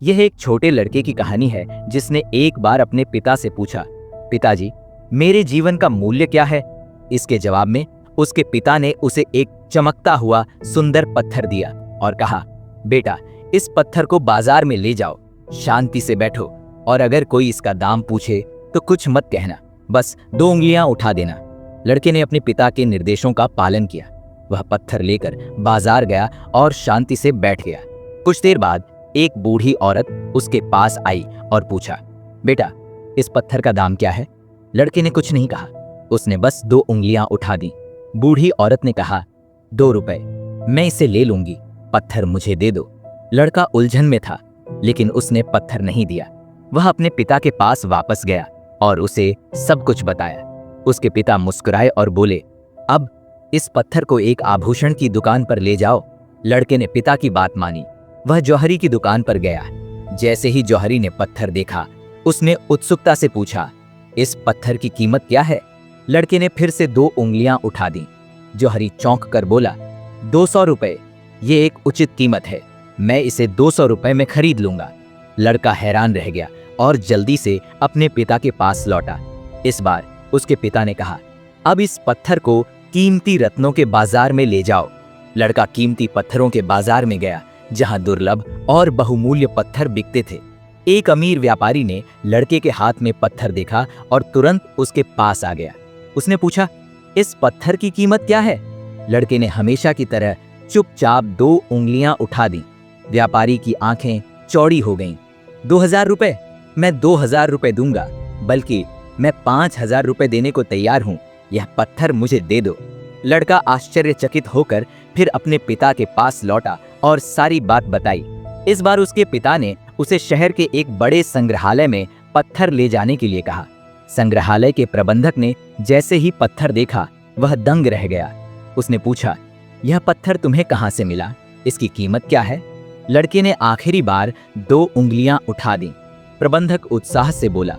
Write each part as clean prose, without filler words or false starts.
यह एक छोटे लड़के की कहानी है जिसने एक बार अपने पिता से पूछा, पिताजी, मेरे जीवन का मूल्य क्या है? इसके जवाब में उसके पिता ने उसे एक चमकता हुआ सुंदर पत्थर दिया और कहा, बेटा, इस पत्थर को बाजार में ले जाओ, शांति से बैठो और अगर कोई इसका दाम पूछे तो कुछ मत कहना, बस 2 उंगलियां उठा देना। लड़के ने अपने पिता के निर्देशों का पालन किया। वह पत्थर लेकर बाजार गया और शांति से बैठ गया। कुछ देर बाद एक बूढ़ी औरत उसके पास आई और पूछा, बेटा, इस पत्थर का दाम क्या है? लड़के ने कुछ नहीं कहा, उसने बस 2 उंगलियां उठा दी। बूढ़ी औरत ने कहा, 2 रुपए, मैं इसे ले लूंगी, पत्थर मुझे दे दो। लड़का उलझन में था, लेकिन उसने पत्थर नहीं दिया। वह अपने पिता के पास वापस गया और उसे सब कुछ बताया। उसके पिता मुस्कुराए और बोले, अब इस पत्थर को एक आभूषण की दुकान पर ले जाओ। लड़के ने पिता की बात मानी। वह जौहरी की दुकान पर गया। जैसे ही जौहरी ने पत्थर देखा, उसने उत्सुकता से पूछा, इस पत्थर की कीमत क्या है? लड़के ने फिर से 2 उंगलियां उठा दी। जौहरी चौंक कर बोला, 200 रुपए, ये एक उचित कीमत है, मैं इसे 200 रुपए में खरीद लूंगा। लड़का हैरान रह गया और जल्दी से अपने पिता के पास लौटा। इस बार उसके पिता ने कहा, अब इस पत्थर को कीमती रत्नों के बाजार में ले जाओ। लड़का कीमती पत्थरों के बाजार में गया, जहां दुर्लभ और बहुमूल्य पत्थर बिकते थे। एक अमीर व्यापारी ने लड़के के हाथ में पत्थर देखा और तुरंत उसके पास आ गया। उसने पूछा, इस पत्थर की कीमत क्या है? लड़के ने हमेशा की तरह चुपचाप 2 उंगलियां उठा दी। व्यापारी की आंखें चौड़ी हो गईं। 2000 रुपए? मैं 2000 रुपए दूंगा, बल्कि मैं 5000 रुपए देने को तैयार हूं। यह पत्थर मुझे दे दो। लड़का आश्चर्यचकित होकर फिर अपने पिता के पास लौटा और सारी बात बताई। इस बार उसके पिता ने उसे शहर के एक बड़े संग्रहालय में पत्थर ले जाने के लिए कहा। संग्रहालय के प्रबंधक ने जैसे ही पत्थर देखा, वह दंग रह गया। उसने पूछा, यह पत्थर तुम्हें कहां से मिला? इसकी कीमत क्या है? लड़के ने आखिरी बार 2 उंगलियां उठा दी। प्रबंधक उत्साह से बोला,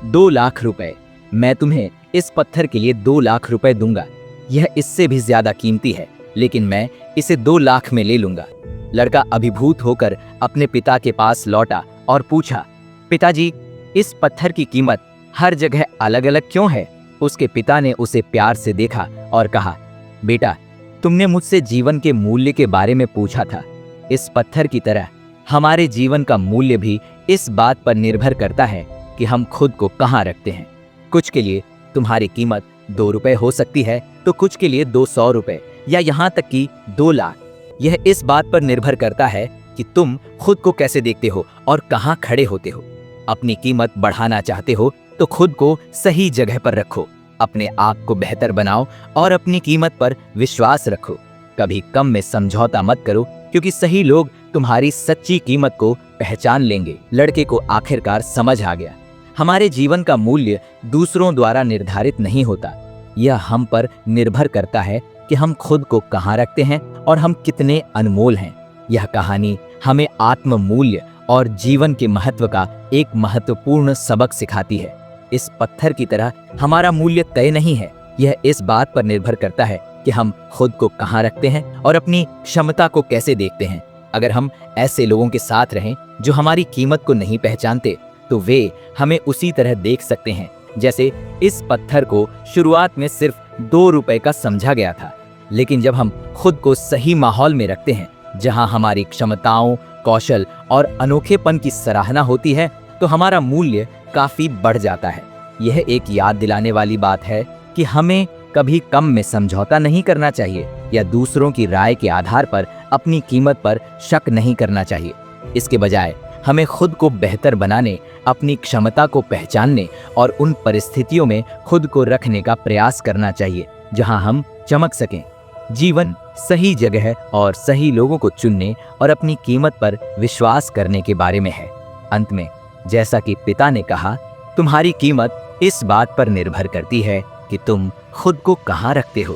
2 लाख रुपए, मैं तुम्हें इस पत्थर के लिए 2 लाख रुपए दूंगा। यह इससे भी ज्यादा कीमती है, लेकिन मैं इसे 2 लाख में ले लूंगा। लड़का अभिभूत होकर अपने पिता के पास लौटा और पूछा, पिताजी, इस पत्थर की कीमत हर जगह अलग अलग क्यों है? उसके पिता ने उसे प्यार से देखा और कहा, बेटा, तुमने मुझसे जीवन के मूल्य के बारे में पूछा था। इस पत्थर की तरह हमारे जीवन का मूल्य भी इस बात पर निर्भर करता है कि हम खुद को कहाँ रखते हैं। कुछ के लिए तुम्हारी कीमत 2 रुपए हो सकती है, तो कुछ के लिए 200 रुपए या यहाँ तक कि 2 लाख। यह इस बात पर निर्भर करता है कि तुम खुद को कैसे देखते हो और कहाँ खड़े होते हो। अपनी कीमत बढ़ाना चाहते हो तो खुद को सही जगह पर रखो, अपने आप को बेहतर बनाओ और अपनी कीमत पर विश्वास रखो। कभी कम में समझौता मत करो, क्योंकि सही लोग तुम्हारी सच्ची कीमत को पहचान लेंगे। लड़के को आखिरकार समझ आ गया, हमारे जीवन का मूल्य दूसरों द्वारा निर्धारित नहीं होता। यह हम पर निर्भर करता है कि हम खुद को कहाँ रखते हैं और हम कितने अनमोल हैं। यह कहानी हमें आत्म मूल्य और जीवन के महत्व का एक महत्वपूर्ण सबक सिखाती है। इस पत्थर की तरह हमारा मूल्य तय नहीं है। यह इस बात पर निर्भर करता है कि हम खुद को कहाँ रखते हैं और अपनी क्षमता को कैसे देखते हैं। अगर हम ऐसे लोगों के साथ रहें जो हमारी कीमत को नहीं पहचानते, तो वे हमें उसी तरह देख सकते हैं जैसे इस पत्थर को शुरुआत में सिर्फ 2 रुपए का समझा गया था। लेकिन जब हम खुद को सही माहौल में रखते हैं, जहां हमारी क्षमताओं, कौशल और अनोखेपन की सराहना होती है, तो हमारा मूल्य काफी बढ़ जाता है। यह एक याद दिलाने वाली बात है कि हमें कभी कम में समझौता नहीं करना चाहिए या दूसरों की राय के आधार पर अपनी कीमत पर शक नहीं करना चाहिए। इसके बजाय हमें खुद को बेहतर बनाने, अपनी क्षमता को पहचानने और उन परिस्थितियों में खुद को रखने का प्रयास करना चाहिए जहां हम चमक सकें। जीवन सही जगह और सही लोगों को चुनने और अपनी कीमत पर विश्वास करने के बारे में है। अंत में, जैसा कि पिता ने कहा, तुम्हारी कीमत इस बात पर निर्भर करती है कि तुम खुद को कहाँ रखते हो।